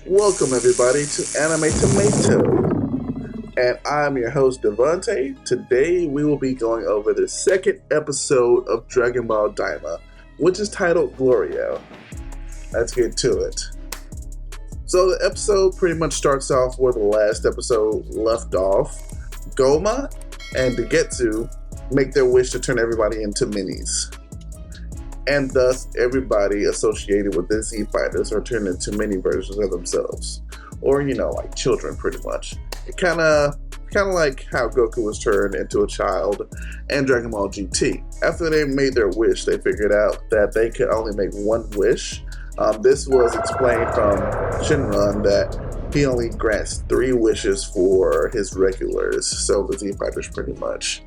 Welcome everybody to Anime Tomato, and I'm your host Devante. Today we will be going over the second episode of Dragon Ball Daima, which is titled Gloria. Let's get to it. So the episode pretty much starts off where the last episode left off. Goma and Dagetsu make their wish to turn everybody into minis. And thus, everybody associated with the Z Fighters are turned into mini versions of themselves. Or, like children, pretty much. Kind of like how Goku was turned into a child in Dragon Ball GT. After they made their wish, they figured out that they could only make one wish. This was explained from Shinran that he only grants 3 wishes for his regulars, so the Z Fighters pretty much.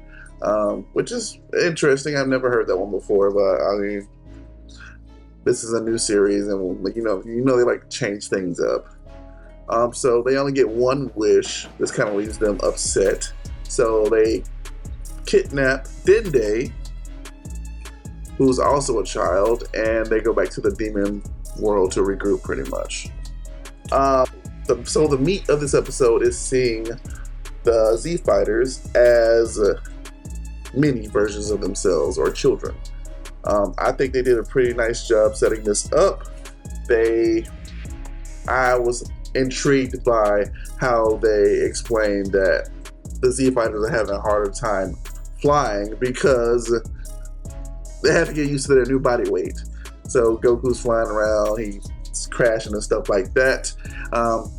Which is interesting. I've never heard that one before, but I mean, this is a new series, and they like to change things up. So they only get one wish. This kind of leaves them upset. So they kidnap Dende, who's also a child, and they go back to the demon world to regroup, pretty much. So the meat of this episode is seeing the Z Fighters as mini versions of themselves, or children. I think they did a pretty nice job setting this up. I was intrigued by how they explained that the Z Fighters are having a harder time flying because they have to get used to their new body weight. So Goku's flying around, he's crashing and stuff like that.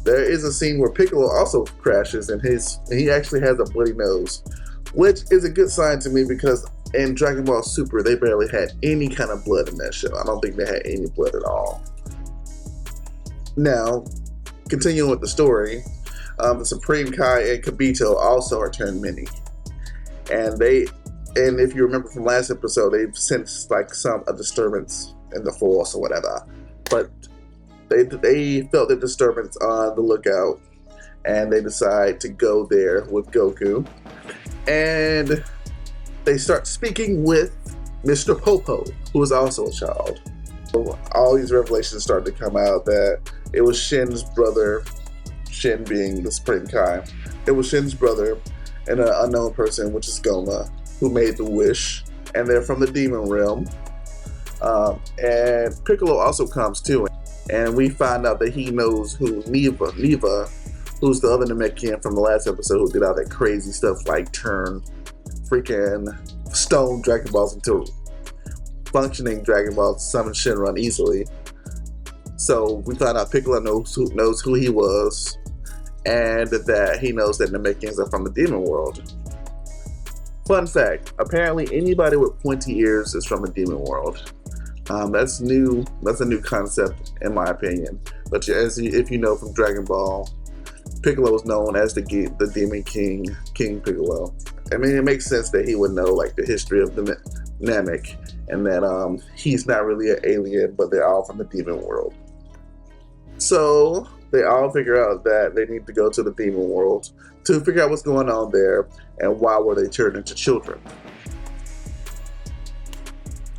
There is a scene where Piccolo also crashes, and he actually has a bloody nose, which is a good sign to me because in Dragon Ball Super, they barely had any kind of blood in that show. I don't think they had any blood at all. Now, continuing with the story, the Supreme Kai and Kibito also are turned mini. And if you remember from last episode, they've sensed like a disturbance in the force or whatever. But they felt the disturbance on the lookout, and they decide to go there with Goku. And they start speaking with Mr. Popo, who is also a child. So all these revelations start to come out that it was Shin's brother, Shin being the Supreme Kai. It was Shin's brother and an unknown person, which is Goma, who made the wish. And they're from the demon realm. And Piccolo also comes too. And we find out that he knows who Neva, who's the other Namekian from the last episode who did all that crazy stuff like turn freaking stone Dragon Balls into functioning Dragon Balls, summon Shinran easily. So we found out Piccolo knows who he was, and that he knows that Namekians are from the demon world. Fun fact, apparently anybody with pointy ears is from the demon world. That's new. That's a new concept in my opinion. But if you know from Dragon Ball, Piccolo is known as the Demon King, King Piccolo. I mean, it makes sense that he would know like the history of the Namek, and that he's not really an alien, but they're all from the demon world. So they all figure out that they need to go to the demon world to figure out what's going on there and why were they turned into children.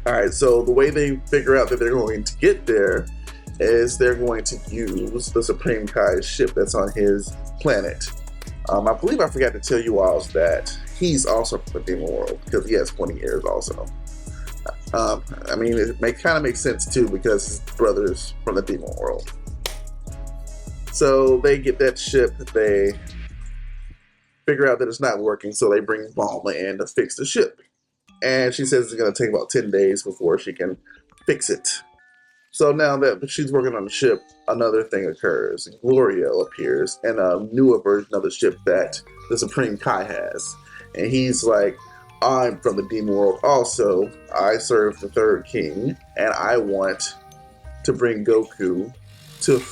Alright, so the way they figure out that they're going to get there is they're going to use the Supreme Kai's ship that's on his planet. I believe I forgot to tell you all that he's also from the demon world because he has 20 ears also. I mean, it kind of makes sense too because his brother's from the demon world. So they get that ship, they figure out that it's not working, so they bring Bulma in to fix the ship. And she says it's going to take about 10 days before she can fix it. So now that she's working on the ship, another thing occurs. Gloria appears in a newer version of the ship that the Supreme Kai has. And he's like, I'm from the demon world also. I serve the third king, and I want to bring Goku to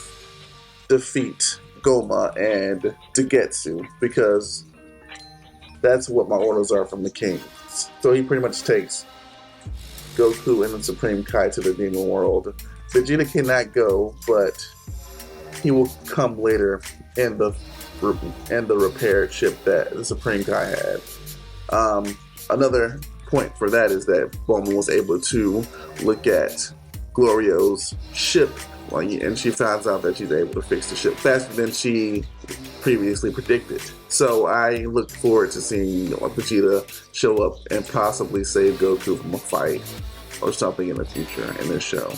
defeat Goma and Dagetsu, because that's what my orders are from the king. So he pretty much takes Goku and the Supreme Kai to the demon world. Vegeta cannot go, but he will come later in the repaired ship that the Supreme Kai had. Another point for that is that Bulma was able to look at Glorio's ship, and she finds out that she's able to fix the ship faster than she previously predicted. So I look forward to seeing Vegeta show up and possibly save Goku from a fight or something in the future in this show.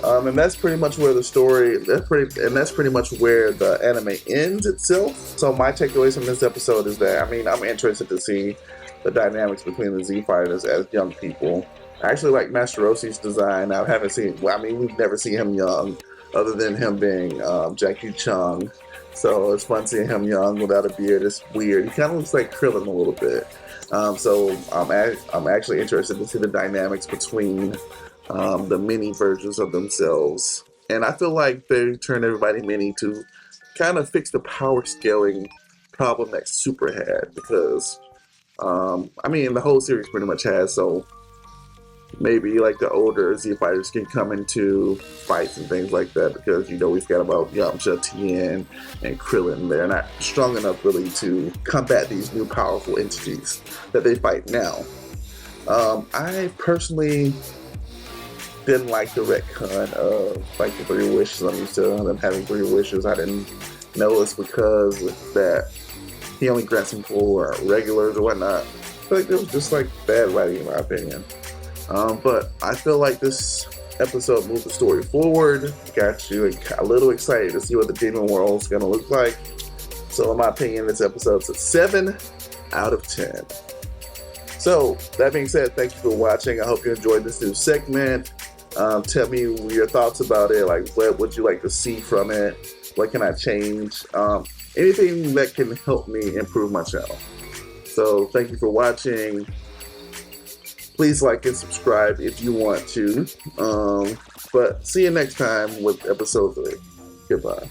And that's pretty much where the story. That's pretty much where the anime ends itself. So my takeaways from this episode is that I'm interested to see the dynamics between the Z Fighters as young people. I actually like Master Roshi's design. I haven't seen. We've never seen him young, other than him being Jackie Chung. So it's fun seeing him young without a beard. It's weird. He kind of looks like Krillin a little bit. So I'm actually interested to see the dynamics between the mini versions of themselves. And I feel like they turned everybody mini to kind of fix the power scaling problem that Super had, because the whole series pretty much has. So maybe like the older Z Fighters can come into fights and things like that, because we've got about Yamcha, Tien, and Krillin. They're not strong enough really to combat these new powerful entities that they fight now. I personally didn't like the retcon of like the 3 wishes. I'm used to them having 3 wishes. I didn't know it's because that he only grants them for regulars or whatnot. I feel like it was just like bad writing in my opinion. But I feel like this episode moved the story forward, got you a little excited to see what the Demon World is going to look like. So in my opinion, this episode's a 7 out of 10. So that being said, thank you for watching. I hope you enjoyed this new segment. Tell me your thoughts about it. Like, what would you like to see from it? What can I change? Anything that can help me improve my channel. So thank you for watching. Please like and subscribe if you want to. But see you next time with episode 3. Goodbye.